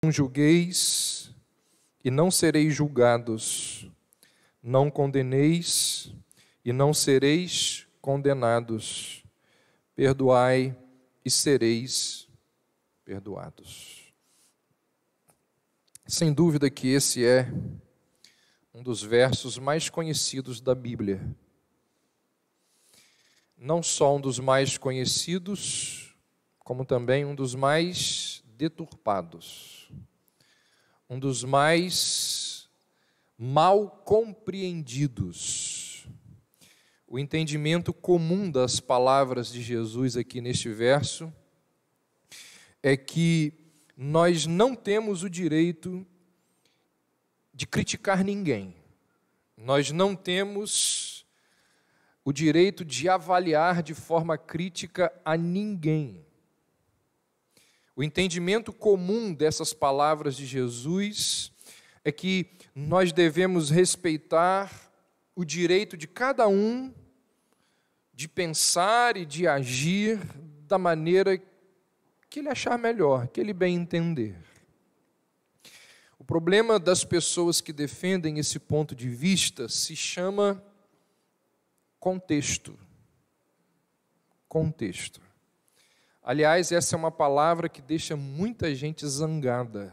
Não julgueis e não sereis julgados, não condeneis e não sereis condenados, perdoai e sereis perdoados. Sem dúvida que esse é um dos versos mais conhecidos da Bíblia. Não só um dos mais conhecidos, como também um dos mais deturpados. Um dos mais mal compreendidos. O entendimento comum das palavras de Jesus aqui neste verso é que nós não temos o direito de criticar ninguém. Nós não temos o direito de avaliar de forma crítica a ninguém. O entendimento comum dessas palavras de Jesus é que nós devemos respeitar o direito de cada um de pensar e de agir da maneira que ele achar melhor, que ele bem entender. O problema das pessoas que defendem esse ponto de vista se chama contexto. Contexto. Aliás, essa é uma palavra que deixa muita gente zangada.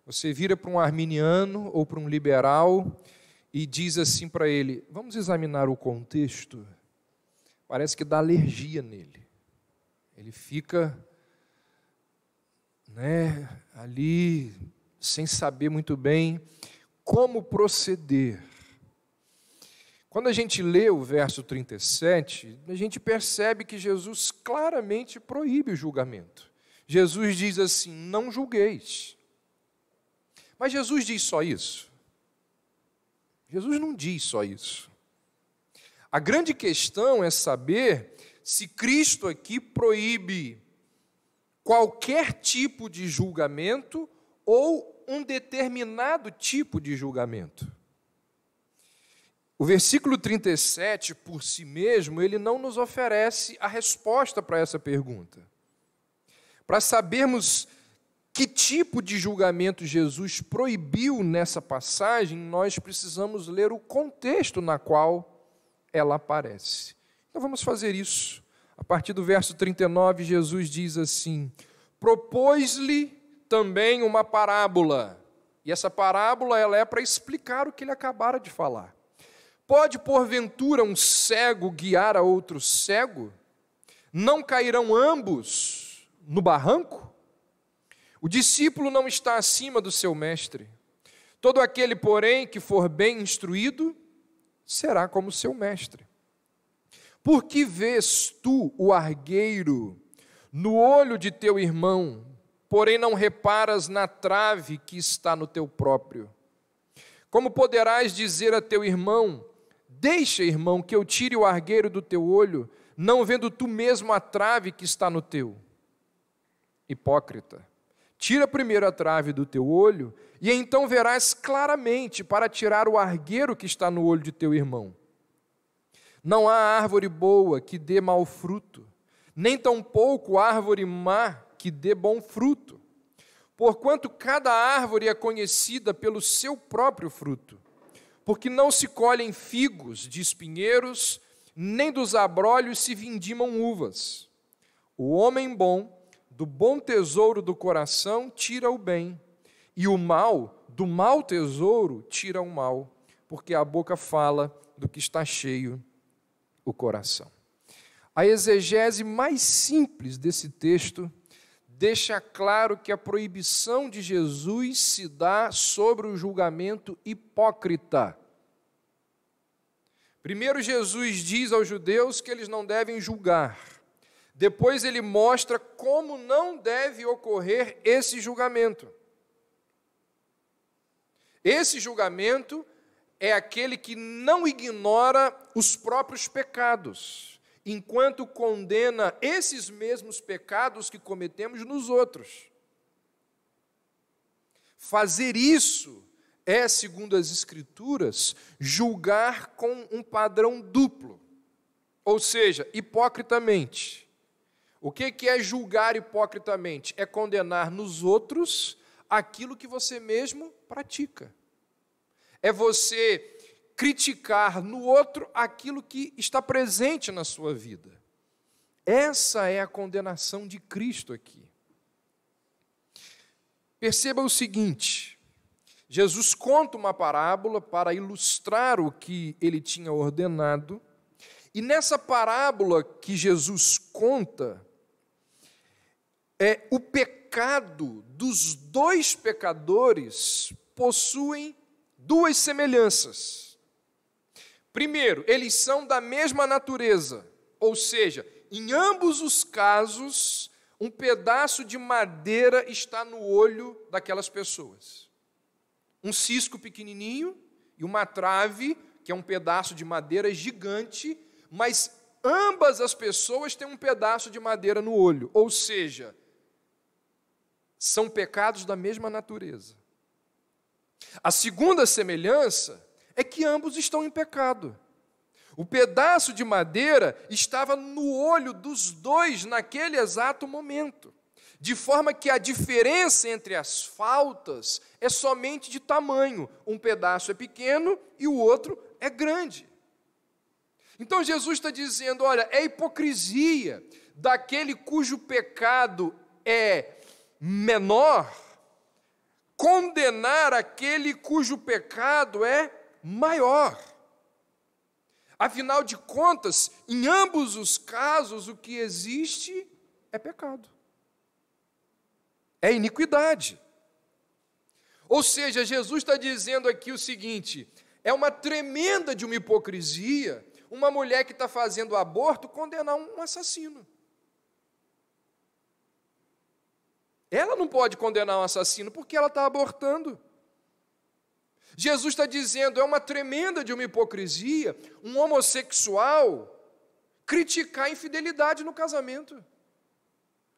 Você vira para um arminiano ou para um liberal e diz assim para ele: vamos examinar o contexto. Parece que dá alergia nele. Ele fica, ali sem saber muito bem como proceder. Quando a gente lê o verso 37, a gente percebe que Jesus claramente proíbe o julgamento. Jesus diz assim: não julgueis. Mas Jesus diz só isso? Jesus não diz só isso. A grande questão é saber se Cristo aqui proíbe qualquer tipo de julgamento ou um determinado tipo de julgamento. O versículo 37, por si mesmo, ele não nos oferece a resposta para essa pergunta. Para sabermos que tipo de julgamento Jesus proibiu nessa passagem, nós precisamos ler o contexto na qual ela aparece. Então vamos fazer isso. A partir do verso 39, Jesus diz assim: propôs-lhe também uma parábola. E essa parábola ela é para explicar o que ele acabara de falar. Pode, porventura, um cego guiar a outro cego? Não cairão ambos no barranco? O discípulo não está acima do seu mestre. Todo aquele, porém, que for bem instruído, será como seu mestre. Por que vês tu o argueiro no olho de teu irmão, porém não reparas na trave que está no teu próprio? Como poderás dizer a teu irmão: deixa, irmão, que eu tire o argueiro do teu olho, não vendo tu mesmo a trave que está no teu? Hipócrita, tira primeiro a trave do teu olho, e então verás claramente para tirar o argueiro que está no olho de teu irmão. Não há árvore boa que dê mau fruto, nem tampouco árvore má que dê bom fruto. Porquanto cada árvore é conhecida pelo seu próprio fruto. Porque não se colhem figos de espinheiros, nem dos abrolhos se vindimam uvas. O homem bom, do bom tesouro do coração, tira o bem, e o mal, do mau tesouro, tira o mal, porque a boca fala do que está cheio o coração. A exegese mais simples desse texto deixa claro que a proibição de Jesus se dá sobre o julgamento hipócrita. Primeiro, Jesus diz aos judeus que eles não devem julgar. Depois ele mostra como não deve ocorrer esse julgamento. Esse julgamento é aquele que não ignora os próprios pecados, enquanto condena esses mesmos pecados que cometemos nos outros. Fazer isso é, segundo as Escrituras, julgar com um padrão duplo, ou seja, hipocritamente. O que é julgar hipocritamente? É condenar nos outros aquilo que você mesmo pratica. É você criticar no outro aquilo que está presente na sua vida. Essa é a condenação de Cristo aqui. Perceba o seguinte: Jesus conta uma parábola para ilustrar o que ele tinha ordenado, e nessa parábola que Jesus conta, o pecado dos dois pecadores possuem duas semelhanças. Primeiro, eles são da mesma natureza, ou seja, em ambos os casos, um pedaço de madeira está no olho daquelas pessoas. Um cisco pequenininho e uma trave, que é um pedaço de madeira gigante, mas ambas as pessoas têm um pedaço de madeira no olho, ou seja, são pecados da mesma natureza. A segunda semelhança é que ambos estão em pecado. O pedaço de madeira estava no olho dos dois naquele exato momento, de forma que a diferença entre as faltas é somente de tamanho. Um pedaço é pequeno e o outro é grande. Então Jesus está dizendo, olha, é hipocrisia daquele cujo pecado é menor condenar aquele cujo pecado é maior. Afinal de contas, em ambos os casos, o que existe é pecado. É iniquidade. Ou seja, Jesus está dizendo aqui o seguinte: é uma tremenda de uma hipocrisia uma mulher que está fazendo aborto condenar um assassino. Ela não pode condenar um assassino porque ela está abortando. Jesus está dizendo, é uma tremenda de uma hipocrisia, um homossexual criticar a infidelidade no casamento.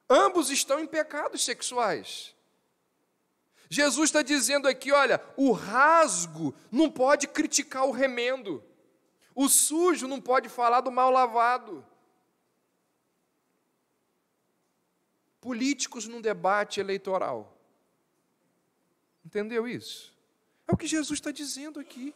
Ambos estão em pecados sexuais. Jesus está dizendo aqui, olha, o rasgo não pode criticar o remendo. O sujo não pode falar do mal lavado. Políticos num debate eleitoral. Entendeu isso? É o que Jesus está dizendo aqui.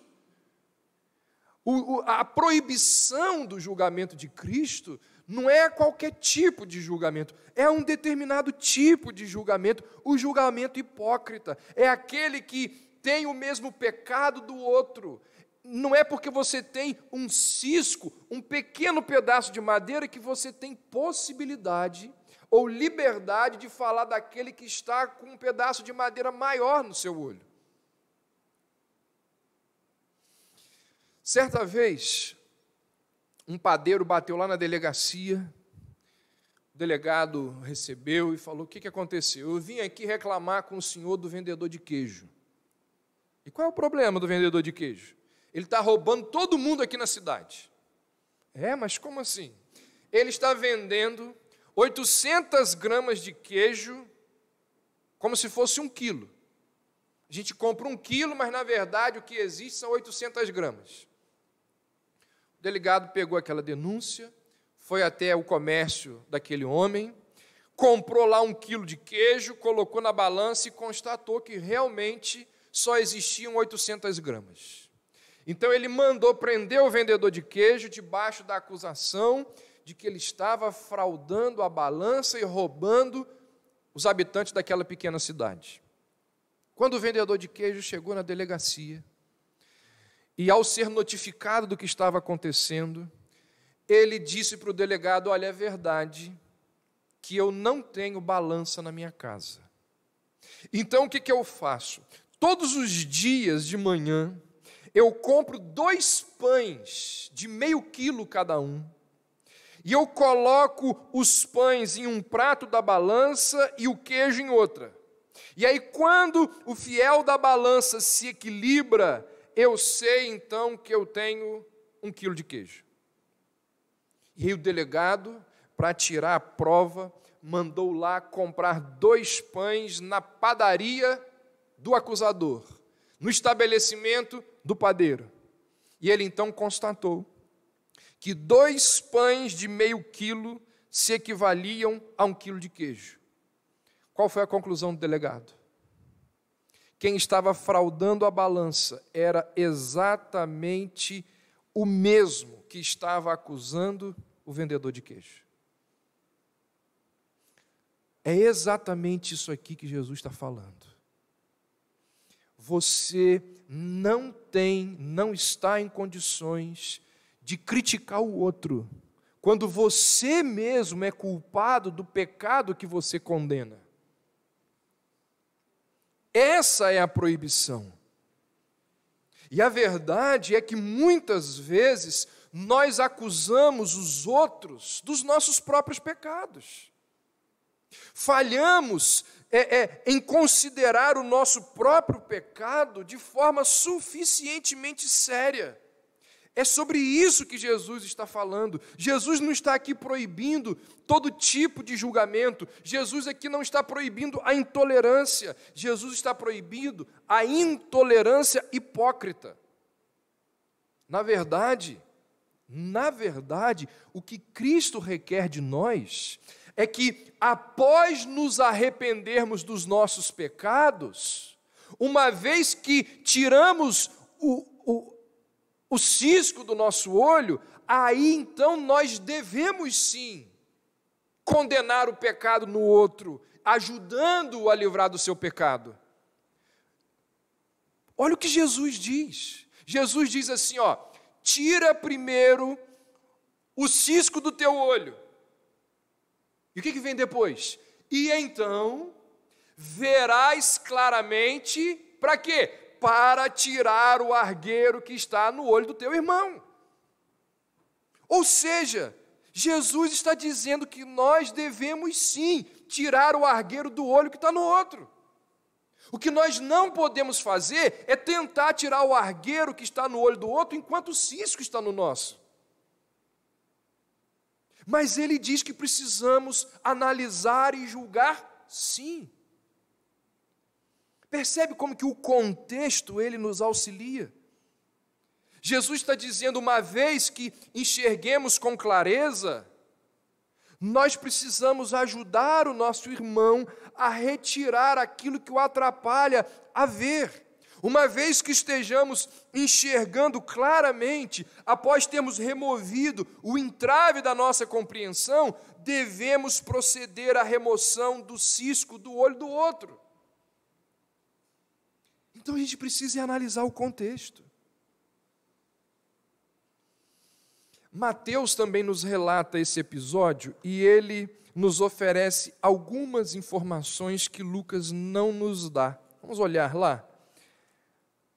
A proibição do julgamento de Cristo não é qualquer tipo de julgamento, é um determinado tipo de julgamento, o julgamento hipócrita. É aquele que tem o mesmo pecado do outro. Não é porque você tem um cisco, um pequeno pedaço de madeira, que você tem possibilidade ou liberdade de falar daquele que está com um pedaço de madeira maior no seu olho. Certa vez, um padeiro bateu lá na delegacia, o delegado recebeu e falou, o que aconteceu? Eu vim aqui reclamar com o senhor do vendedor de queijo. E qual é o problema do vendedor de queijo? Ele está roubando todo mundo aqui na cidade. Mas como assim? Ele está vendendo 800 gramas de queijo como se fosse 1 quilo. A gente compra 1 quilo, mas na verdade o que existe são 800 gramas. O delegado pegou aquela denúncia, foi até o comércio daquele homem, comprou lá 1 quilo de queijo, colocou na balança e constatou que realmente só existiam 800 gramas. Então ele mandou prender o vendedor de queijo debaixo da acusação de que ele estava fraudando a balança e roubando os habitantes daquela pequena cidade. Quando o vendedor de queijo chegou na delegacia, e ao ser notificado do que estava acontecendo, ele disse para o delegado, olha, é verdade que eu não tenho balança na minha casa. Então o que eu faço? Todos os dias de manhã, eu compro 2 pães de meio quilo cada um, e eu coloco os pães em um prato da balança e o queijo em outra. E aí quando o fiel da balança se equilibra, eu sei então que eu tenho 1 quilo de queijo. E aí o delegado, para tirar a prova, mandou lá comprar 2 pães na padaria do acusador, no estabelecimento do padeiro. E ele então constatou que 2 pães de meio quilo se equivaliam a 1 quilo de queijo. Qual foi a conclusão do delegado? quem estava fraudando a balança era exatamente o mesmo que estava acusando o vendedor de queijo. É exatamente isso aqui que Jesus está falando. Você não está em condições de criticar o outro, quando você mesmo é culpado do pecado que você condena. Essa é a proibição. E a verdade é que muitas vezes nós acusamos os outros dos nossos próprios pecados. Falhamos em considerar o nosso próprio pecado de forma suficientemente séria. É sobre isso que Jesus está falando. Jesus não está aqui proibindo todo tipo de julgamento. Jesus aqui não está proibindo a intolerância. Jesus está proibindo a intolerância hipócrita. Na verdade, o que Cristo requer de nós é que, após nos arrependermos dos nossos pecados, uma vez que tiramos o cisco do nosso olho, aí então nós devemos sim condenar o pecado no outro, ajudando-o a livrar do seu pecado. Olha o que Jesus diz. Jesus diz assim, tira primeiro o cisco do teu olho. E o que vem depois? E então verás claramente, para quê? Para tirar o argueiro que está no olho do teu irmão. Ou seja, Jesus está dizendo que nós devemos sim tirar o argueiro do olho que está no outro. O que nós não podemos fazer é tentar tirar o argueiro que está no olho do outro enquanto o cisco está no nosso. Mas ele diz que precisamos analisar e julgar sim. Percebe como que o contexto ele nos auxilia? Jesus está dizendo, uma vez que enxerguemos com clareza, nós precisamos ajudar o nosso irmão a retirar aquilo que o atrapalha a ver. Uma vez que estejamos enxergando claramente, após termos removido o entrave da nossa compreensão, devemos proceder à remoção do cisco do olho do outro. Então a gente precisa analisar o contexto. Mateus também nos relata esse episódio e ele nos oferece algumas informações que Lucas não nos dá. Vamos olhar lá.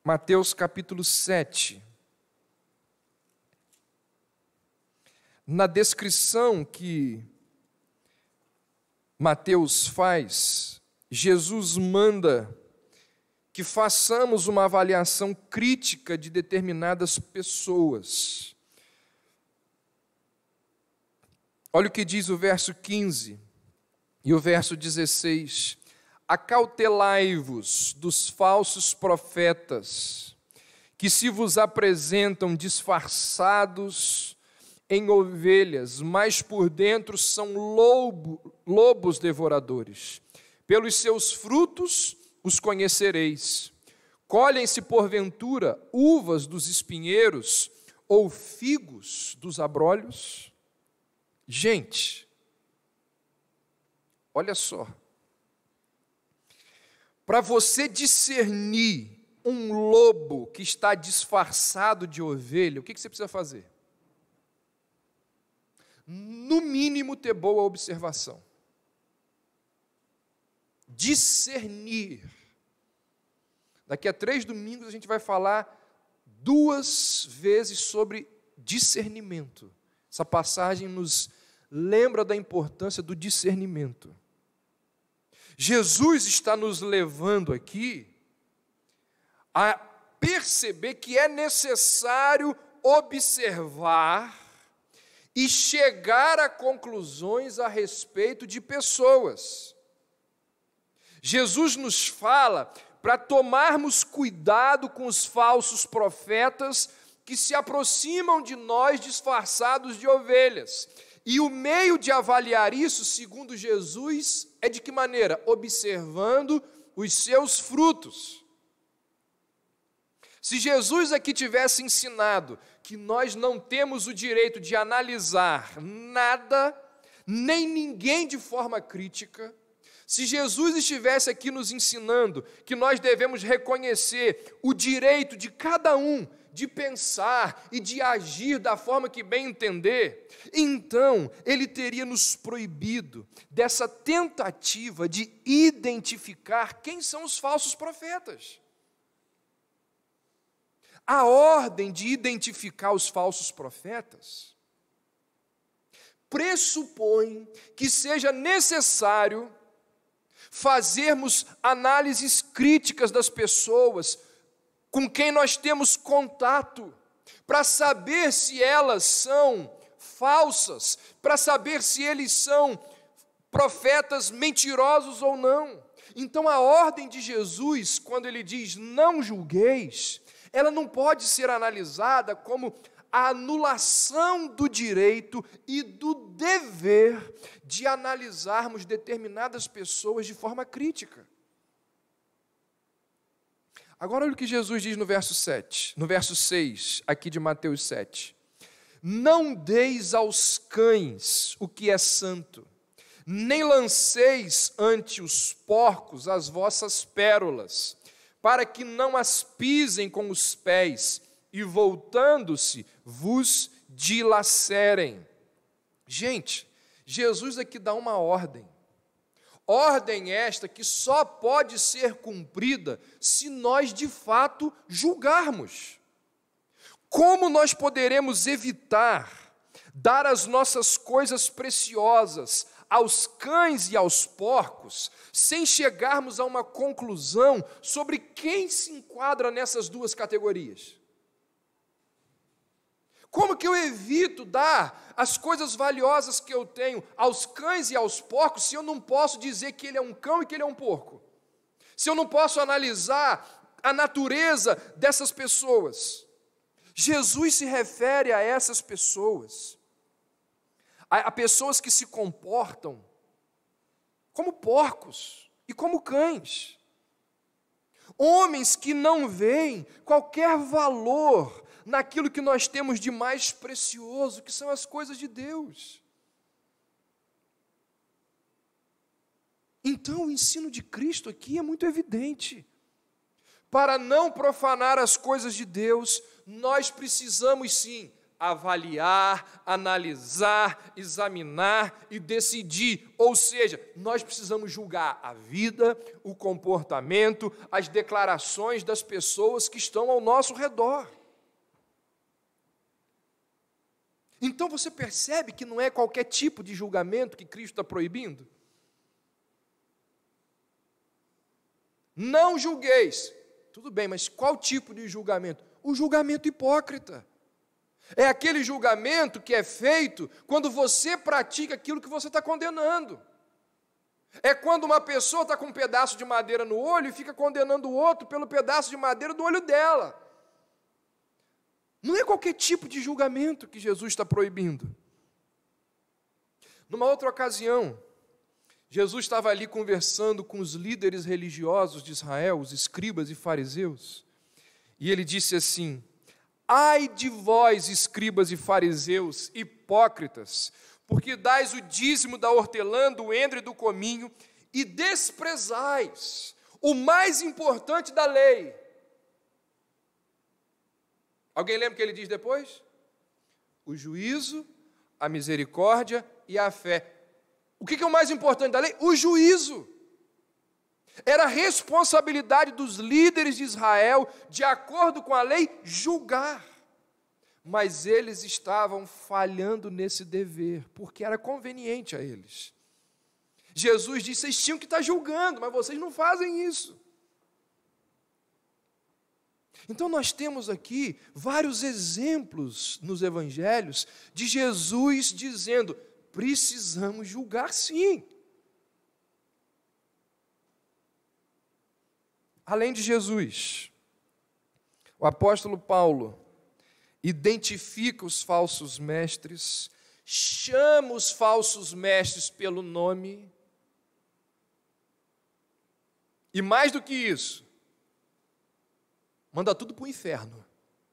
Mateus capítulo 7. Na descrição que Mateus faz, Jesus manda que façamos uma avaliação crítica de determinadas pessoas. Olha o que diz o verso 15 e o verso 16. Acautelai-vos dos falsos profetas, que se vos apresentam disfarçados em ovelhas, mas por dentro são lobos devoradores. Pelos seus frutos os conhecereis. Colhem-se porventura uvas dos espinheiros ou figos dos abrolhos? Gente, olha só. Para você discernir um lobo que está disfarçado de ovelha, o que você precisa fazer? No mínimo, ter boa observação. Discernir. Daqui a 3 domingos a gente vai falar 2 vezes sobre discernimento. Essa passagem nos lembra da importância do discernimento. Jesus está nos levando aqui a perceber que é necessário observar e chegar a conclusões a respeito de pessoas. Jesus nos fala para tomarmos cuidado com os falsos profetas que se aproximam de nós disfarçados de ovelhas. E o meio de avaliar isso, segundo Jesus, é de que maneira? Observando os seus frutos. Se Jesus aqui tivesse ensinado que nós não temos o direito de analisar nada, nem ninguém de forma crítica, se Jesus estivesse aqui nos ensinando que nós devemos reconhecer o direito de cada um de pensar e de agir da forma que bem entender, então ele teria nos proibido dessa tentativa de identificar quem são os falsos profetas. A ordem de identificar os falsos profetas pressupõe que seja necessário fazermos análises críticas das pessoas com quem nós temos contato, para saber se elas são falsas, para saber se eles são profetas mentirosos ou não. Então a ordem de Jesus, quando ele diz não julgueis, ela não pode ser analisada como a anulação do direito e do dever de analisarmos determinadas pessoas de forma crítica. Agora olha o que Jesus diz no verso 6, aqui de Mateus 7. Não deis aos cães o que é santo, nem lanceis ante os porcos as vossas pérolas, para que não as pisem com os pés, e voltando-se, vos dilacerem. Gente, Jesus aqui dá uma ordem. Ordem esta que só pode ser cumprida se nós de fato julgarmos. Como nós poderemos evitar dar as nossas coisas preciosas aos cães e aos porcos, sem chegarmos a uma conclusão sobre quem se enquadra nessas duas categorias? Como que eu evito dar as coisas valiosas que eu tenho aos cães e aos porcos, se eu não posso dizer que ele é um cão e que ele é um porco? Se eu não posso analisar a natureza dessas pessoas? Jesus se refere a essas pessoas, a pessoas que se comportam como porcos e como cães. Homens que não veem qualquer valor naquilo que nós temos de mais precioso, que são as coisas de Deus. Então, o ensino de Cristo aqui é muito evidente. Para não profanar as coisas de Deus, nós precisamos sim avaliar, analisar, examinar e decidir. Ou seja, nós precisamos julgar a vida, o comportamento, as declarações das pessoas que estão ao nosso redor. Então você percebe que não é qualquer tipo de julgamento que Cristo está proibindo? Não julgueis. Tudo bem, mas qual tipo de julgamento? O julgamento hipócrita. É aquele julgamento que é feito quando você pratica aquilo que você está condenando. É quando uma pessoa está com um pedaço de madeira no olho e fica condenando o outro pelo pedaço de madeira do olho dela. Não é qualquer tipo de julgamento que Jesus está proibindo. Numa outra ocasião, Jesus estava ali conversando com os líderes religiosos de Israel, os escribas e fariseus, e ele disse assim: ai de vós, escribas e fariseus, hipócritas, porque dais o dízimo da hortelã, do endro e do cominho, e desprezais o mais importante da lei. Alguém lembra o que ele diz depois? O juízo, a misericórdia e a fé. O que é o mais importante da lei? O juízo. Era a responsabilidade dos líderes de Israel, de acordo com a lei, julgar. Mas eles estavam falhando nesse dever, porque era conveniente a eles. Jesus disse: vocês tinham que estar julgando, mas vocês não fazem isso. Então nós temos aqui vários exemplos nos evangelhos de Jesus dizendo: precisamos julgar sim. Além de Jesus, o apóstolo Paulo identifica os falsos mestres, chama os falsos mestres pelo nome, e mais do que isso, manda tudo para o inferno.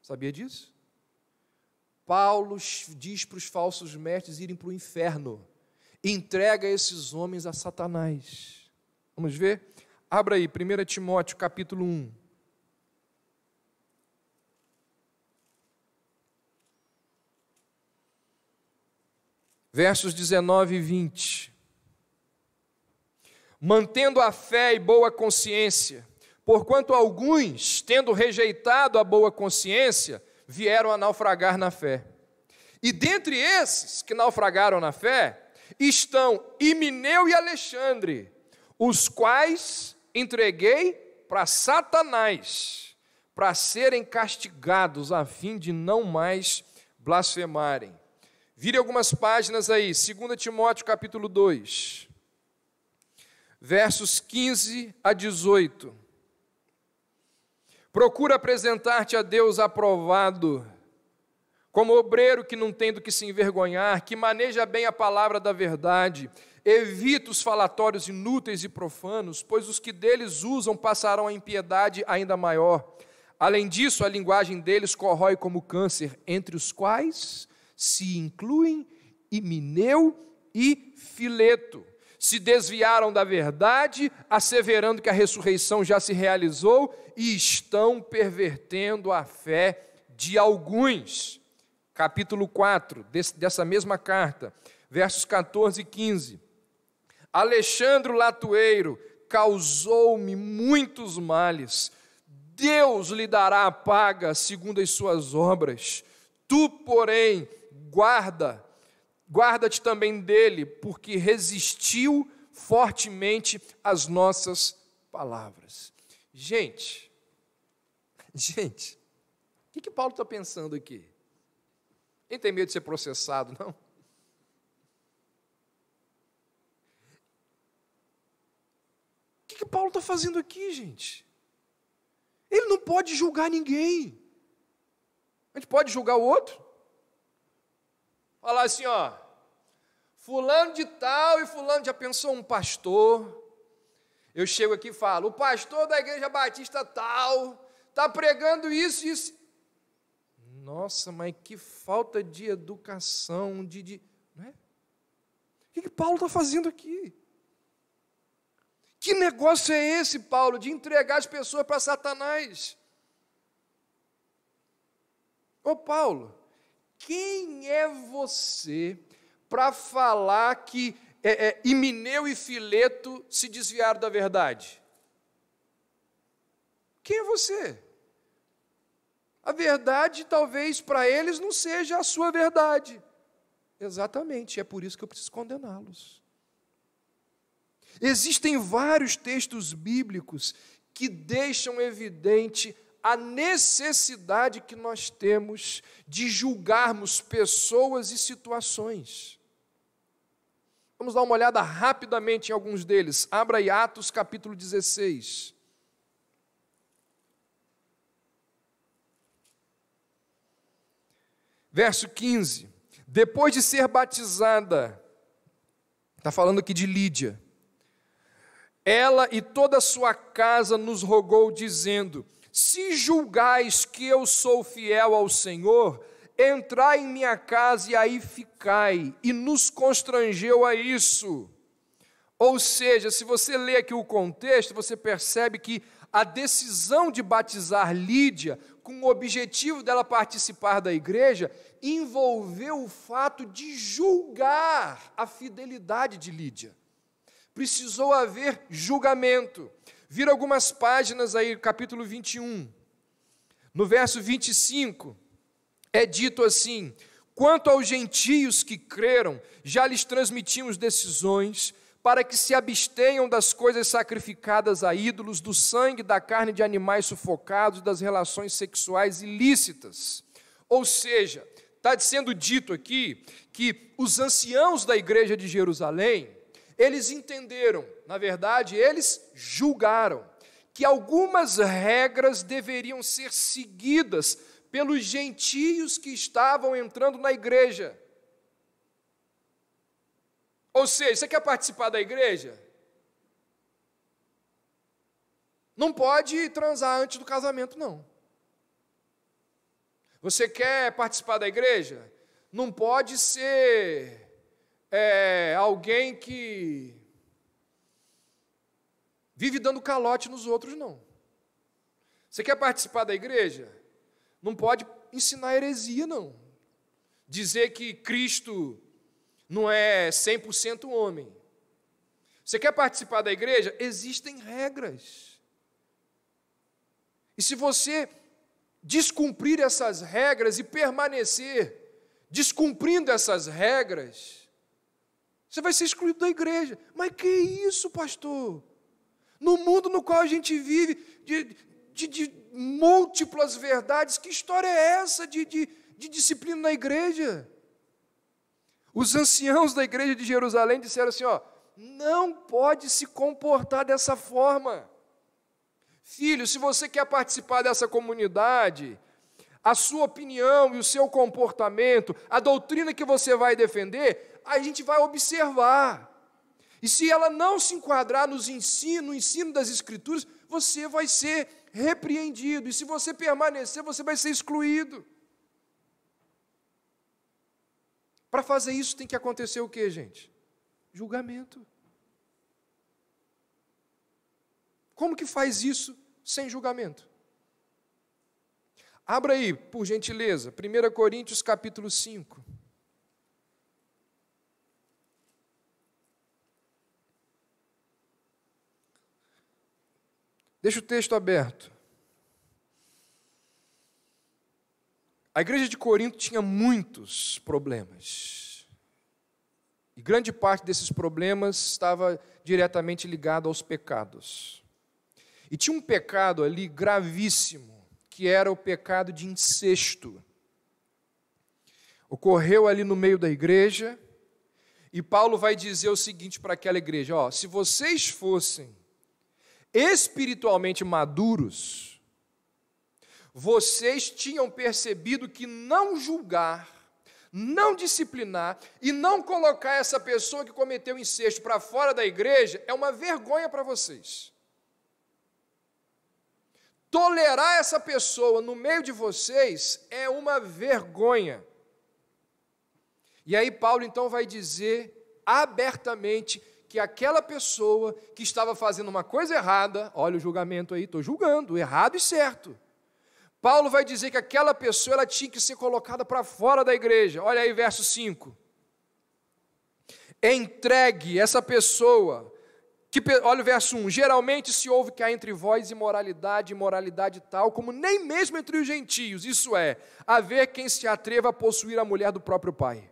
Sabia disso? Paulo diz para os falsos mestres irem para o inferno. Entrega esses homens a Satanás. Vamos ver? Abra aí, 1 Timóteo, capítulo 1. Versos 19 e 20. Mantendo a fé e boa consciência, porquanto alguns, tendo rejeitado a boa consciência, vieram a naufragar na fé. E dentre esses que naufragaram na fé, estão Himeneu e Alexandre, os quais entreguei para Satanás, para serem castigados, a fim de não mais blasfemarem. Vire algumas páginas aí, 2 Timóteo capítulo 2, versos 15 a 18. Procura apresentar-te a Deus aprovado, como obreiro que não tem do que se envergonhar, que maneja bem a palavra da verdade, evita os falatórios inúteis e profanos, pois os que deles usam passarão a impiedade ainda maior. Além disso, a linguagem deles corrói como câncer, entre os quais se incluem Himeneu e Fileto. Se desviaram da verdade, asseverando que a ressurreição já se realizou e estão pervertendo a fé de alguns. Capítulo 4, dessa mesma carta, versos 14 e 15. Alexandre o Latueiro causou-me muitos males. Deus lhe dará a paga segundo as suas obras. Tu, porém, guarda-te também dele, porque resistiu fortemente às nossas palavras. Gente, o que Paulo está pensando aqui? Quem tem medo de ser processado, não? O que Paulo está fazendo aqui, gente? Ele não pode julgar ninguém. A gente pode julgar o outro? Falar assim, ó, fulano de tal e fulano, já pensou um pastor? Eu chego aqui e falo, o pastor da igreja batista tal, está pregando isso e isso. Nossa, mas que falta de educação, não é? O que Paulo está fazendo aqui? Que negócio é esse, Paulo, de entregar as pessoas para Satanás? Ô Paulo, quem é você para falar que Himeneu e Fileto se desviaram da verdade? Quem é você? A verdade talvez para eles não seja a sua verdade. Exatamente, é por isso que eu preciso condená-los. Existem vários textos bíblicos que deixam evidente a necessidade que nós temos de julgarmos pessoas e situações. Vamos dar uma olhada rapidamente em alguns deles. Abra aí Atos capítulo 16. Verso 15. Depois de ser batizada, está falando aqui de Lídia, ela e toda a sua casa nos rogou, dizendo: se julgais que eu sou fiel ao Senhor, entrai em minha casa e aí ficai, e nos constrangeu a isso. Ou seja, se você lê aqui o contexto, você percebe que a decisão de batizar Lídia, com o objetivo dela participar da igreja, envolveu o fato de julgar a fidelidade de Lídia. Precisou haver julgamento. Vira algumas páginas aí, capítulo 21. No verso 25, é dito assim: quanto aos gentios que creram, já lhes transmitimos decisões, para que se abstenham das coisas sacrificadas a ídolos, do sangue, da carne de animais sufocados, das relações sexuais ilícitas. Ou seja, está sendo dito aqui que os anciãos da igreja de Jerusalém, eles entenderam, na verdade, eles julgaram que algumas regras deveriam ser seguidas pelos gentios que estavam entrando na igreja. Ou seja, você quer participar da igreja? Não pode transar antes do casamento, não. Você quer participar da igreja? Não pode ser alguém que vive dando calote nos outros, não. Você quer participar da igreja? Não pode ensinar heresia, não. Dizer que Cristo não é 100% homem. Você quer participar da igreja? Existem regras. E se você descumprir essas regras e permanecer descumprindo essas regras, você vai ser excluído da igreja. Mas que isso, pastor? No mundo no qual a gente vive, de múltiplas verdades, que história é essa de disciplina na igreja? Os anciãos da igreja de Jerusalém disseram assim, não pode se comportar dessa forma. Filho, se você quer participar dessa comunidade, a sua opinião e o seu comportamento, a doutrina que você vai defender, a gente vai observar. E se ela não se enquadrar no ensino das Escrituras, você vai ser repreendido. E se você permanecer, você vai ser excluído. Para fazer isso tem que acontecer o quê, gente? Julgamento. Como que faz isso sem julgamento? Abra aí, por gentileza, 1 Coríntios capítulo 5. Deixa o texto aberto. A igreja de Corinto tinha muitos problemas. E grande parte desses problemas estava diretamente ligado aos pecados. E tinha um pecado ali gravíssimo, que era o pecado de incesto. Ocorreu ali no meio da igreja, e Paulo vai dizer o seguinte para aquela igreja, se vocês fossem espiritualmente maduros, vocês tinham percebido que não julgar, não disciplinar e não colocar essa pessoa que cometeu incesto para fora da igreja é uma vergonha para vocês. Tolerar essa pessoa no meio de vocês é uma vergonha. E aí Paulo então vai dizer abertamente que aquela pessoa que estava fazendo uma coisa errada, olha o julgamento aí, estou julgando, errado e certo. Paulo vai dizer que aquela pessoa ela tinha que ser colocada para fora da igreja. Olha aí verso 5. Entregue essa pessoa, olha o verso 1, geralmente se ouve que há entre vós imoralidade tal, como nem mesmo entre os gentios, isso é, haver quem se atreva a possuir a mulher do próprio pai.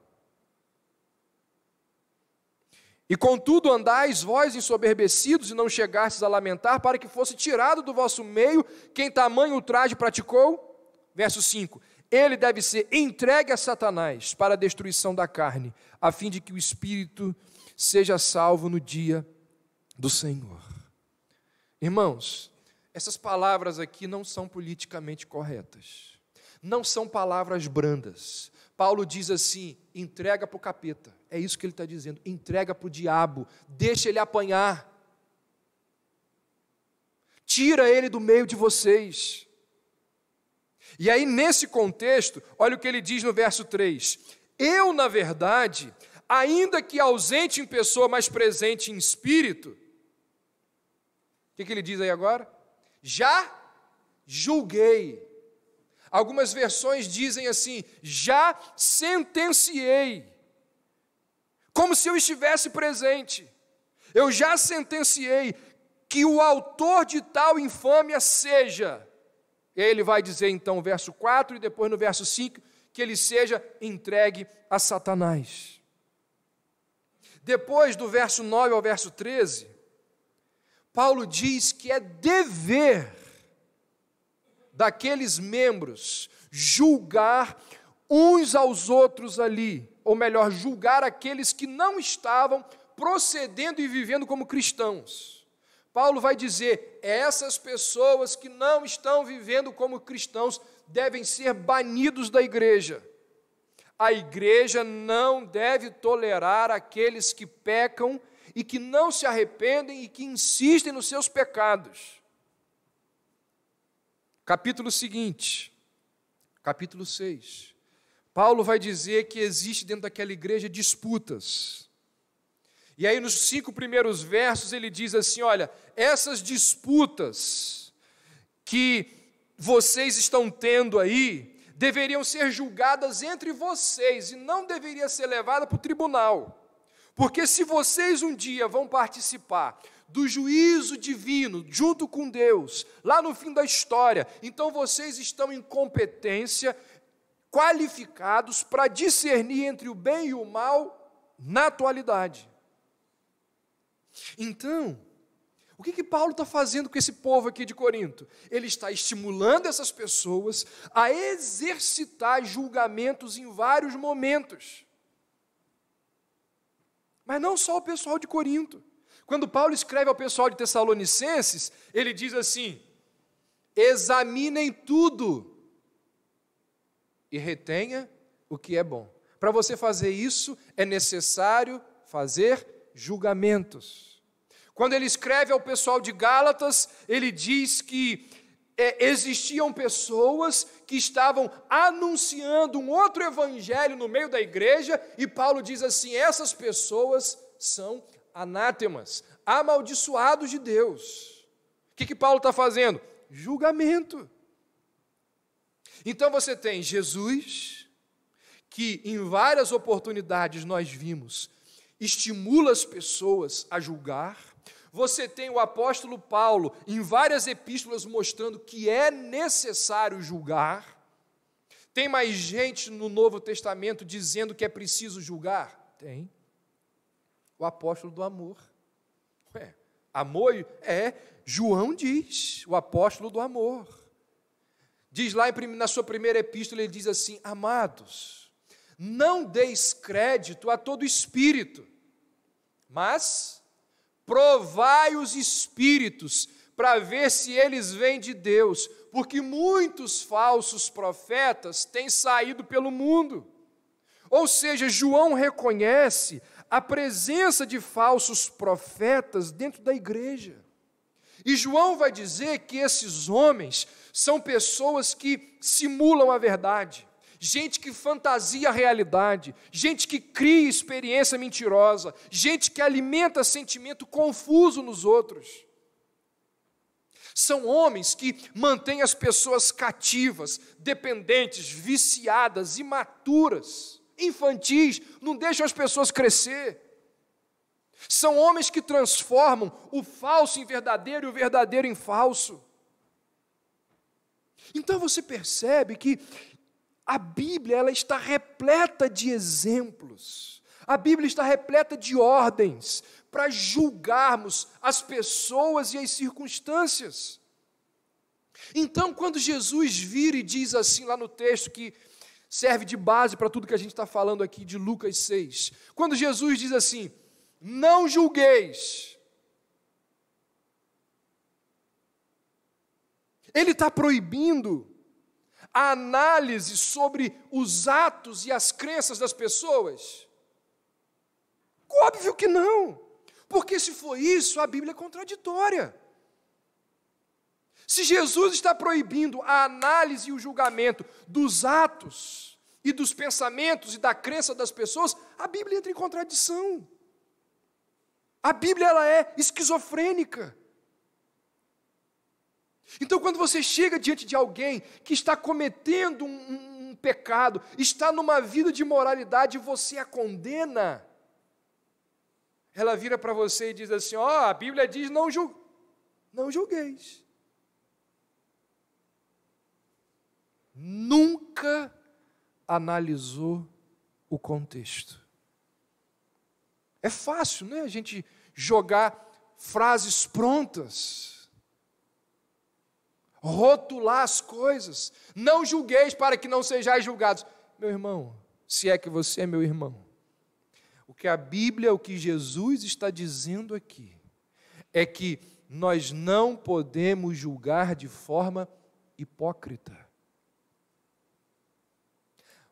E contudo andais vós ensoberbecidos e não chegastes a lamentar para que fosse tirado do vosso meio quem tamanho ultraje praticou. Verso 5, ele deve ser entregue a Satanás para a destruição da carne, a fim de que o espírito seja salvo no dia do Senhor. Irmãos, essas palavras aqui não são politicamente corretas, não são palavras brandas. Paulo diz assim, entrega para o capeta, é isso que ele está dizendo, entrega para o diabo, deixa ele apanhar, tira ele do meio de vocês. E aí nesse contexto, olha o que ele diz no verso 3, eu na verdade, ainda que ausente em pessoa, mas presente em espírito, o que ele diz aí agora? Já julguei. Algumas versões dizem assim, já sentenciei, como se eu estivesse presente. Eu já sentenciei que o autor de tal infâmia seja. Ele vai dizer então, verso 4 e depois no verso 5, que ele seja entregue a Satanás. Depois do verso 9 ao verso 13, Paulo diz que é dever daqueles membros julgar uns aos outros ali, ou melhor, julgar aqueles que não estavam procedendo e vivendo como cristãos. Paulo vai dizer, essas pessoas que não estão vivendo como cristãos devem ser banidos da igreja. A igreja não deve tolerar aqueles que pecam e que não se arrependem e que insistem nos seus pecados. Capítulo seguinte, capítulo 6. Paulo vai dizer que existe dentro daquela igreja disputas. E aí nos 5 primeiros versos ele diz assim, olha, essas disputas que vocês estão tendo aí, deveriam ser julgadas entre vocês e não deveria ser levada para o tribunal. Porque se vocês um dia vão participar do juízo divino junto com Deus, lá no fim da história, então vocês estão em competência, qualificados para discernir entre o bem e o mal na atualidade. Então, o que Paulo está fazendo com esse povo aqui de Corinto? Ele está estimulando essas pessoas a exercitar julgamentos em vários momentos. Mas não só o pessoal de Corinto. Quando Paulo escreve ao pessoal de Tessalonicenses, ele diz assim, examinem tudo e retenha o que é bom. Para você fazer isso, é necessário fazer julgamentos. Quando ele escreve ao pessoal de Gálatas, ele diz que existiam pessoas que estavam anunciando um outro evangelho no meio da igreja, e Paulo diz assim, essas pessoas são anátemas, amaldiçoados de Deus. O que Paulo está fazendo? Julgamento. Então você tem Jesus, que em várias oportunidades nós vimos, estimula as pessoas a julgar. Você tem o apóstolo Paulo em várias epístolas mostrando que é necessário julgar. Tem mais gente no Novo Testamento dizendo que é preciso julgar? Tem. O apóstolo do amor. Amor João diz, o apóstolo do amor. Diz lá na sua primeira epístola, ele diz assim, amados, não deis crédito a todo espírito, mas provai os espíritos, para ver se eles vêm de Deus, porque muitos falsos profetas têm saído pelo mundo. Ou seja, João reconhece a presença de falsos profetas dentro da igreja. E João vai dizer que esses homens são pessoas que simulam a verdade, gente que fantasia a realidade, gente que cria experiência mentirosa, gente que alimenta sentimento confuso nos outros. São homens que mantêm as pessoas cativas, dependentes, viciadas, imaturas, infantis, não deixam as pessoas crescer. São homens que transformam o falso em verdadeiro e o verdadeiro em falso. Então você percebe que a Bíblia ela está repleta de exemplos, a Bíblia está repleta de ordens para julgarmos as pessoas e as circunstâncias. Então, quando Jesus vira e diz assim lá no texto que serve de base para tudo que a gente está falando aqui de Lucas 6, quando Jesus diz assim, não julgueis, ele está proibindo a análise sobre os atos e as crenças das pessoas? Óbvio que não, porque se for isso, a Bíblia é contraditória. Se Jesus está proibindo a análise e o julgamento dos atos e dos pensamentos e da crença das pessoas, a Bíblia entra em contradição. A Bíblia ela é esquizofrênica. Então, quando você chega diante de alguém que está cometendo um pecado, está numa vida de imoralidade e você a condena, ela vira para você e diz assim, a Bíblia diz não julgueis. Nunca analisou o contexto. É fácil, né, a gente jogar frases prontas, rotular as coisas, não julgueis para que não sejais julgados. Meu irmão, se é que você é meu irmão, o que a Bíblia, o que Jesus está dizendo aqui, é que nós não podemos julgar de forma hipócrita.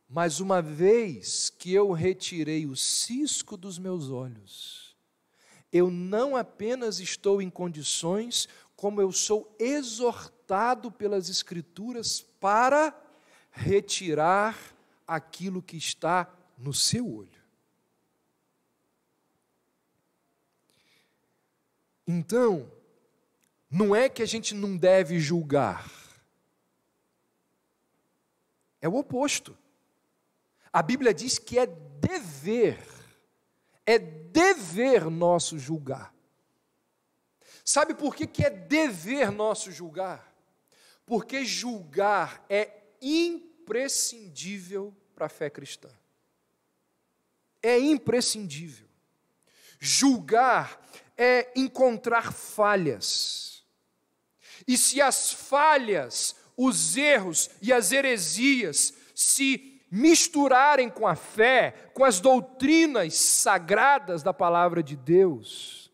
Mas uma vez que eu retirei o cisco dos meus olhos, eu não apenas estou em condições, como eu sou exortado pelas Escrituras para retirar aquilo que está no seu olho. Então, não é que a gente não deve julgar. É o oposto. A Bíblia diz que é dever nosso julgar. Sabe por que é dever nosso julgar? Porque julgar é imprescindível para a fé cristã. É imprescindível. Julgar é encontrar falhas. E se as falhas, os erros e as heresias se misturarem com a fé, com as doutrinas sagradas da palavra de Deus,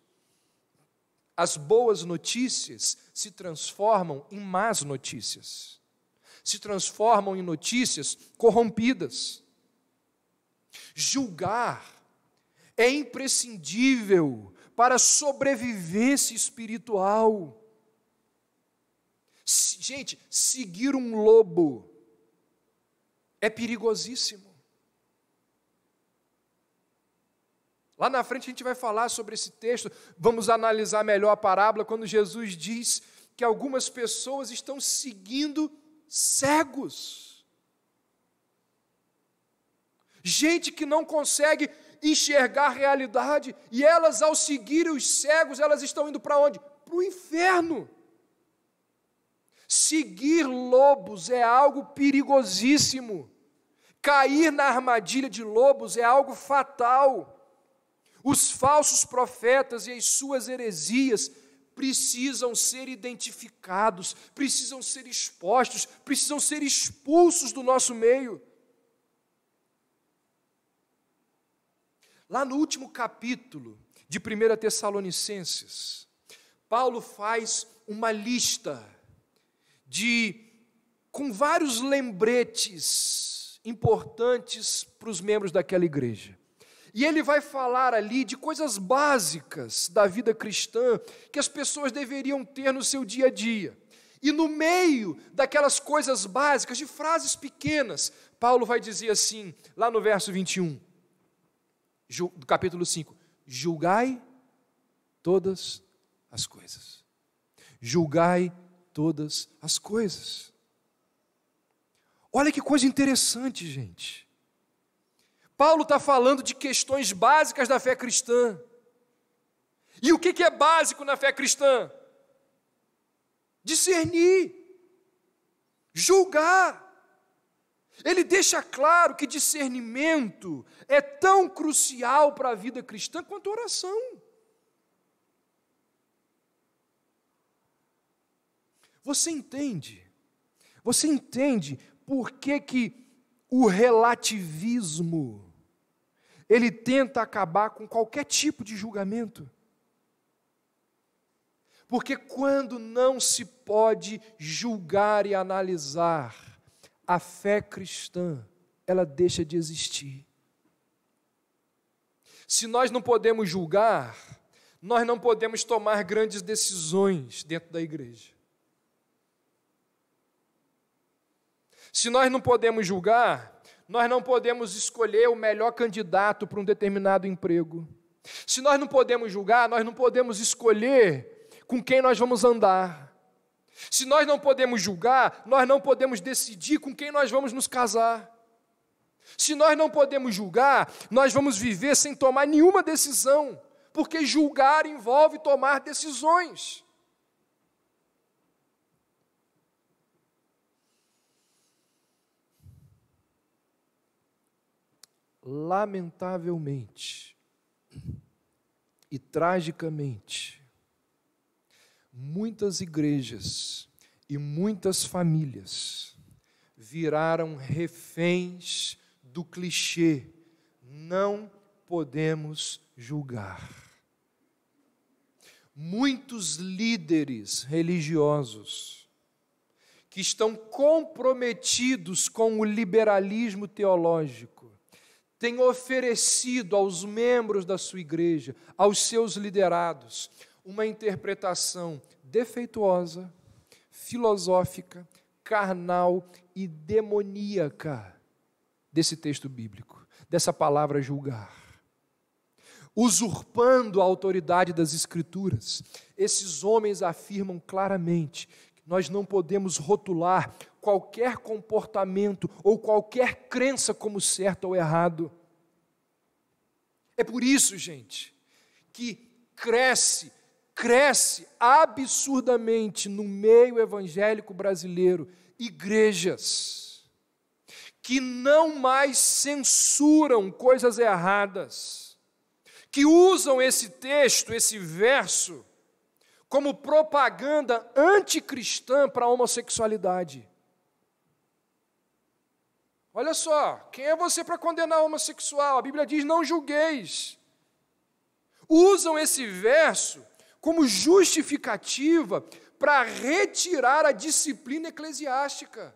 as boas notícias se transformam em más notícias, se transformam em notícias corrompidas. Julgar é imprescindível para a sobrevivência espiritual. Gente, seguir um lobo é perigosíssimo. Lá na frente a gente vai falar sobre esse texto, vamos analisar melhor a parábola, quando Jesus diz que algumas pessoas estão seguindo cegos. Gente que não consegue enxergar a realidade, e elas, ao seguirem os cegos, elas estão indo para onde? Para o inferno. Seguir lobos é algo perigosíssimo. Cair na armadilha de lobos é algo fatal. Os falsos profetas e as suas heresias precisam ser identificados, precisam ser expostos, precisam ser expulsos do nosso meio. Lá no último capítulo de 1 Tessalonicenses, Paulo faz uma lista com vários lembretes importantes para os membros daquela igreja. E ele vai falar ali de coisas básicas da vida cristã que as pessoas deveriam ter no seu dia a dia. E no meio daquelas coisas básicas, de frases pequenas, Paulo vai dizer assim, lá no verso 21, do capítulo 5, julgai todas as coisas. Julgai todas as coisas. Olha que coisa interessante, gente. Paulo está falando de questões básicas da fé cristã. E o que é básico na fé cristã? Discernir, julgar. Ele deixa claro que discernimento é tão crucial para a vida cristã quanto a oração. Você entende por que o relativismo ele tenta acabar com qualquer tipo de julgamento? Porque quando não se pode julgar e analisar a fé cristã, ela deixa de existir. Se nós não podemos julgar, nós não podemos tomar grandes decisões dentro da igreja. Se nós não podemos julgar, nós não podemos escolher o melhor candidato para um determinado emprego. Se nós não podemos julgar, nós não podemos escolher com quem nós vamos andar. Se nós não podemos julgar, nós não podemos decidir com quem nós vamos nos casar. Se nós não podemos julgar, nós vamos viver sem tomar nenhuma decisão, porque julgar envolve tomar decisões. Lamentavelmente e tragicamente, muitas igrejas e muitas famílias viraram reféns do clichê: não podemos julgar. Muitos líderes religiosos que estão comprometidos com o liberalismo teológico têm oferecido aos membros da sua igreja, aos seus liderados, uma interpretação defeituosa, filosófica, carnal e demoníaca desse texto bíblico, dessa palavra julgar. Usurpando a autoridade das Escrituras, esses homens afirmam claramente que nós não podemos rotular qualquer comportamento ou qualquer crença como certo ou errado. É por isso, gente, que cresce absurdamente no meio evangélico brasileiro igrejas que não mais censuram coisas erradas, que usam esse texto, esse verso, como propaganda anticristã para a homossexualidade. Olha só, quem é você para condenar o homossexual? A Bíblia diz: não julgueis. Usam esse verso como justificativa para retirar a disciplina eclesiástica.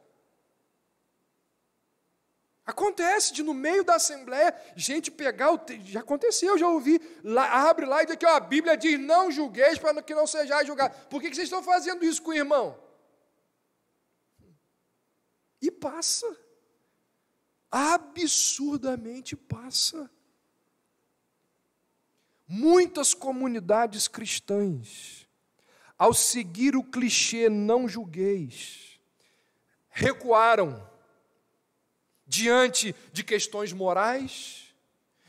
Acontece de no meio da assembleia, gente pegar o texto, já aconteceu, já ouvi, lá, abre lá e diz que a Bíblia diz: não julgueis para que não sejais julgados. Por que vocês estão fazendo isso com o irmão? E passa. Absurdamente passa. Muitas comunidades cristãs, ao seguir o clichê não julgueis, recuaram diante de questões morais,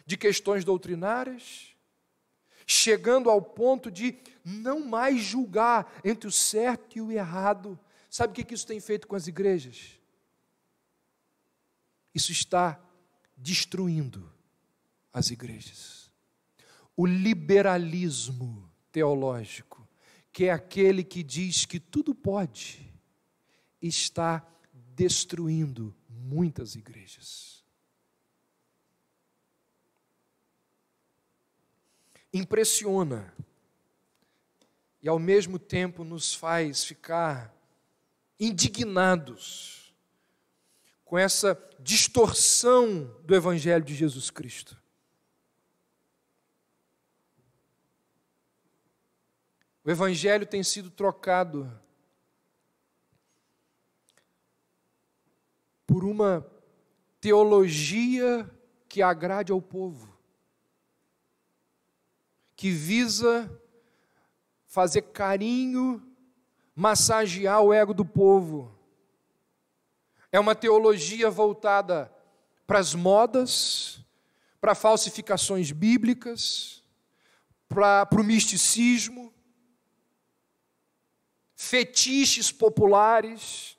de questões doutrinárias, chegando ao ponto de não mais julgar entre o certo e o errado. Sabe o que isso tem feito com as igrejas? Isso está destruindo as igrejas. O liberalismo teológico, que é aquele que diz que tudo pode, está destruindo muitas igrejas. Impressiona e ao mesmo tempo nos faz ficar indignados com essa distorção do Evangelho de Jesus Cristo. O Evangelho tem sido trocado por uma teologia que agrade ao povo, que visa fazer carinho, massagear o ego do povo. É uma teologia voltada para as modas, para falsificações bíblicas, para o misticismo, fetiches populares,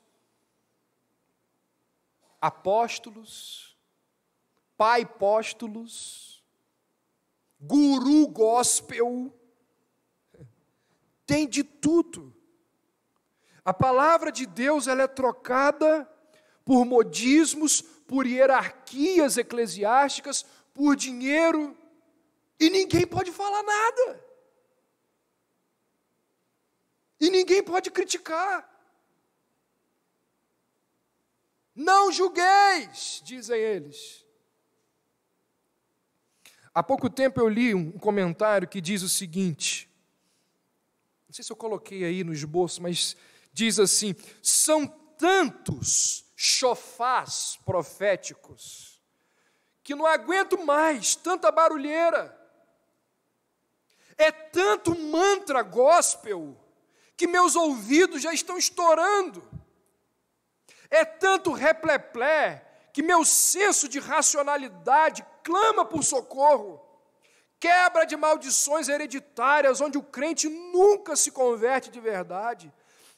apóstolos, pai-póstolos, guru gospel, tem de tudo. A palavra de Deus ela é trocada por modismos, por hierarquias eclesiásticas, por dinheiro, e ninguém pode falar nada. E ninguém pode criticar. Não julgueis, dizem eles. Há pouco tempo eu li um comentário que diz o seguinte, não sei se eu coloquei aí no esboço, mas diz assim: são tantos chofás proféticos que não aguento mais tanta barulheira. É tanto mantra gospel que meus ouvidos já estão estourando. É tanto repleplé que meu senso de racionalidade clama por socorro. Quebra de maldições hereditárias, onde o crente nunca se converte de verdade.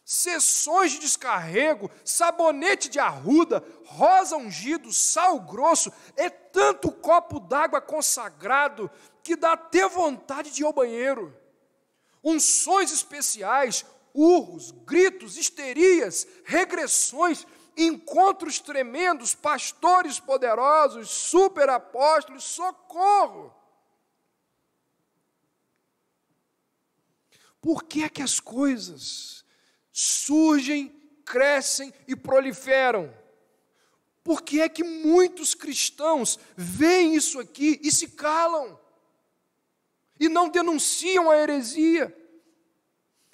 Sessões de descarrego, sabonete de arruda, rosa ungido, sal grosso. É tanto copo d'água consagrado que dá até vontade de ir ao banheiro. Unções especiais, urros, gritos, histerias, regressões, encontros tremendos, pastores poderosos, superapóstolos, socorro. Por que é que as coisas surgem, crescem e proliferam? Por que é que muitos cristãos veem isso aqui e se calam? E não denunciam a heresia?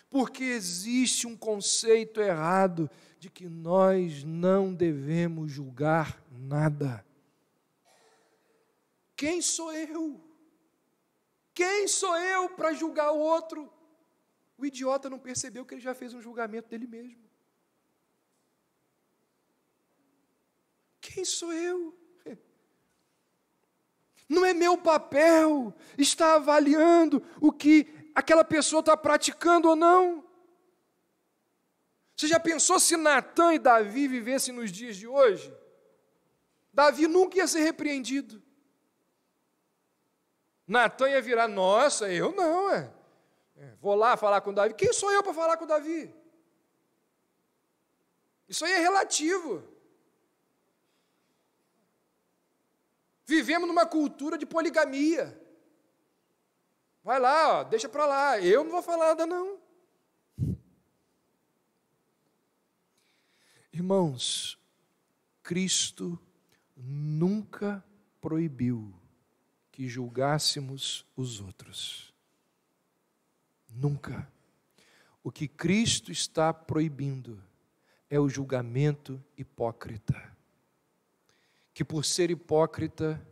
Porque existe um conceito errado de que nós não devemos julgar nada. Quem sou eu? Quem sou eu para julgar o outro? O idiota não percebeu que ele já fez um julgamento dele mesmo. Quem sou eu? Não é meu papel estar avaliando o que aquela pessoa está praticando ou não. Você já pensou se Natan e Davi vivessem nos dias de hoje? Davi nunca ia ser repreendido. Natan ia virar, nossa, eu não, vou lá falar com Davi. Quem sou eu para falar com Davi? Isso aí é relativo. Vivemos numa cultura de poligamia. Vai lá, deixa para lá, eu não vou falar nada não. Irmãos, Cristo nunca proibiu que julgássemos os outros. Nunca. O que Cristo está proibindo é o julgamento hipócrita. Que por ser hipócrita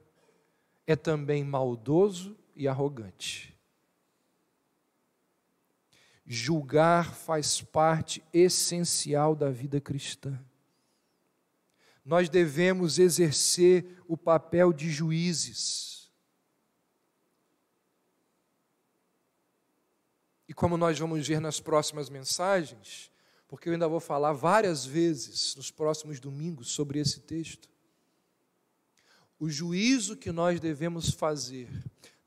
é também maldoso e arrogante. Julgar faz parte essencial da vida cristã. Nós devemos exercer o papel de juízes. E como nós vamos ver nas próximas mensagens, porque eu ainda vou falar várias vezes nos próximos domingos sobre esse texto, o juízo que nós devemos fazer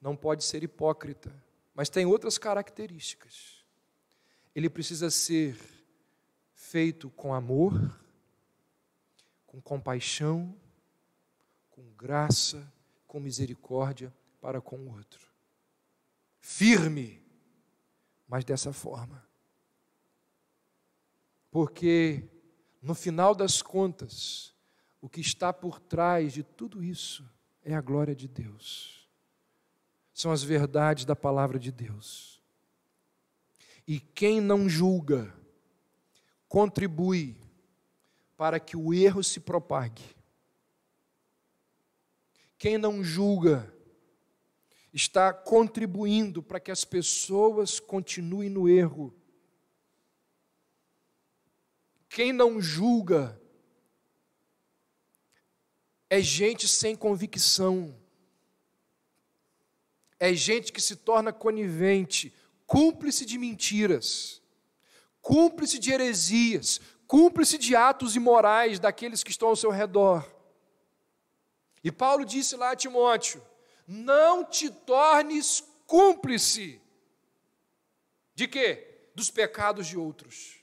não pode ser hipócrita, mas tem outras características. Ele precisa ser feito com amor, com compaixão, com graça, com misericórdia para com o outro. Firme, mas dessa forma. Porque, no final das contas, o que está por trás de tudo isso é a glória de Deus. São as verdades da palavra de Deus. E quem não julga, contribui para que o erro se propague. Quem não julga, está contribuindo para que as pessoas continuem no erro. Quem não julga, é gente sem convicção, é gente que se torna conivente, cúmplice de mentiras, cúmplice de heresias, cúmplice de atos imorais daqueles que estão ao seu redor. E Paulo disse lá a Timóteo, não te tornes cúmplice de quê? Dos pecados de outros.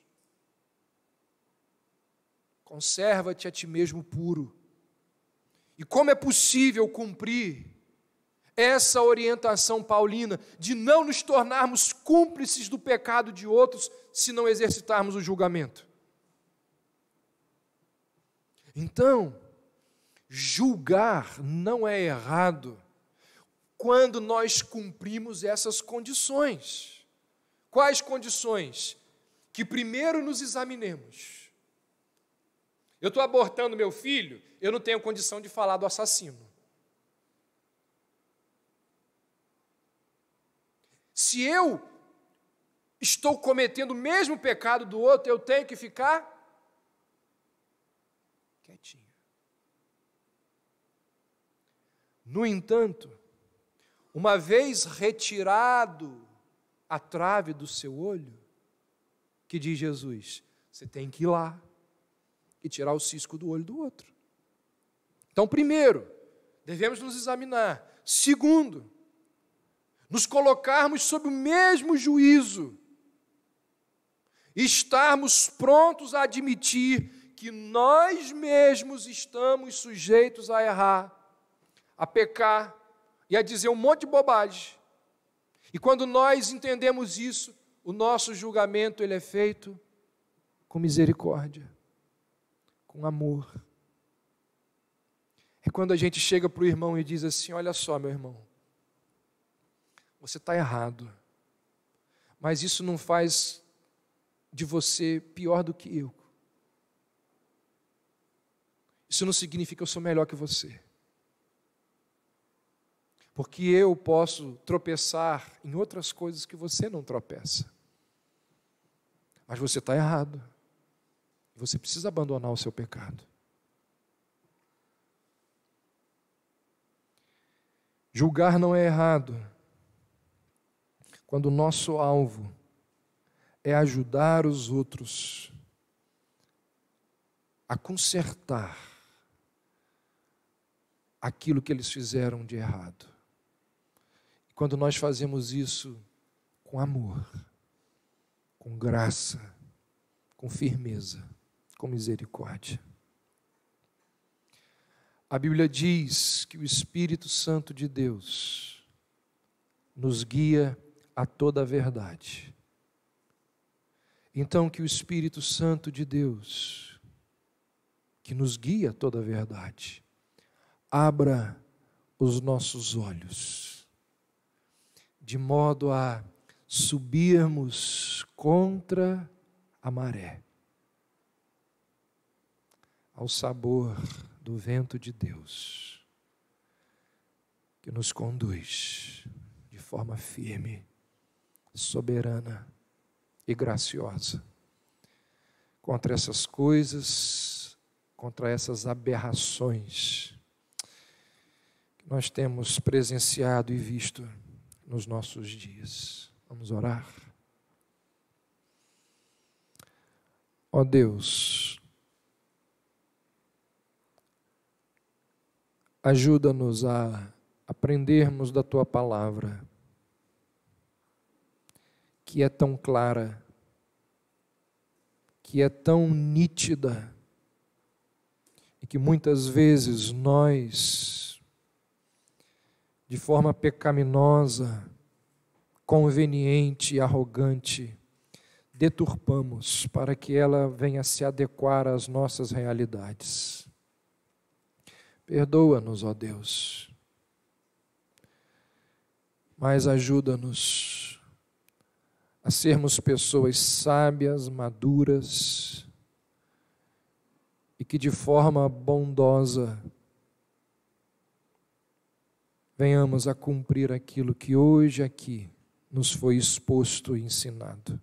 Conserva-te a ti mesmo puro. E como é possível cumprir essa orientação paulina de não nos tornarmos cúmplices do pecado de outros se não exercitarmos o julgamento? Então, julgar não é errado quando nós cumprimos essas condições. Quais condições? Que primeiro nos examinemos. Eu estou abortando meu filho, eu não tenho condição de falar do assassino. Se eu estou cometendo o mesmo pecado do outro, eu tenho que ficar quietinho. No entanto, uma vez retirado a trave do seu olho, que diz Jesus, você tem que ir lá e tirar o cisco do olho do outro. Então, primeiro, devemos nos examinar. Segundo, nos colocarmos sob o mesmo juízo. Estarmos prontos a admitir que nós mesmos estamos sujeitos a errar, a pecar e a dizer um monte de bobagem. E quando nós entendemos isso, o nosso julgamento ele é feito com misericórdia, com amor. É quando a gente chega para o irmão e diz assim, olha só, meu irmão, você está errado, mas isso não faz de você pior do que eu. Isso não significa que eu sou melhor que você. Porque eu posso tropeçar em outras coisas que você não tropeça. Mas você está errado. Você precisa abandonar o seu pecado. Julgar não é errado. Quando o nosso alvo é ajudar os outros a consertar aquilo que eles fizeram de errado. E quando nós fazemos isso com amor, com graça, com firmeza, com misericórdia. A Bíblia diz que o Espírito Santo de Deus nos guia a toda a verdade. Então, que o Espírito Santo de Deus, que nos guia a toda a verdade, abra os nossos olhos, de modo a subirmos contra a maré, ao sabor do vento de Deus, que nos conduz de forma firme, soberana e graciosa, contra essas coisas, contra essas aberrações que nós temos presenciado e visto nos nossos dias. Vamos orar? Ó Deus, ajuda-nos a aprendermos da Tua palavra, que é tão clara, que é tão nítida, e que muitas vezes nós, de forma pecaminosa, conveniente e arrogante, deturpamos para que ela venha se adequar às nossas realidades. Perdoa-nos, ó Deus, mas ajuda-nos a sermos pessoas sábias, maduras, e que de forma bondosa venhamos a cumprir aquilo que hoje aqui nos foi exposto e ensinado.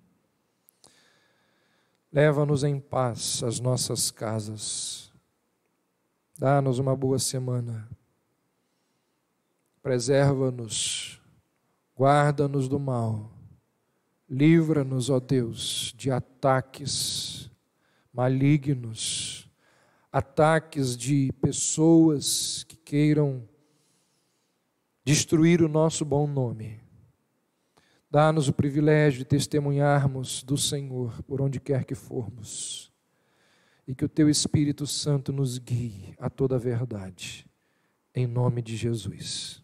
Leva-nos em paz às nossas casas. Dá-nos uma boa semana. Preserva-nos, guarda-nos do mal. Livra-nos, ó Deus, de ataques malignos, ataques de pessoas que queiram destruir o nosso bom nome. Dá-nos o privilégio de testemunharmos do Senhor por onde quer que formos. E que o Teu Espírito Santo nos guie a toda a verdade. Em nome de Jesus.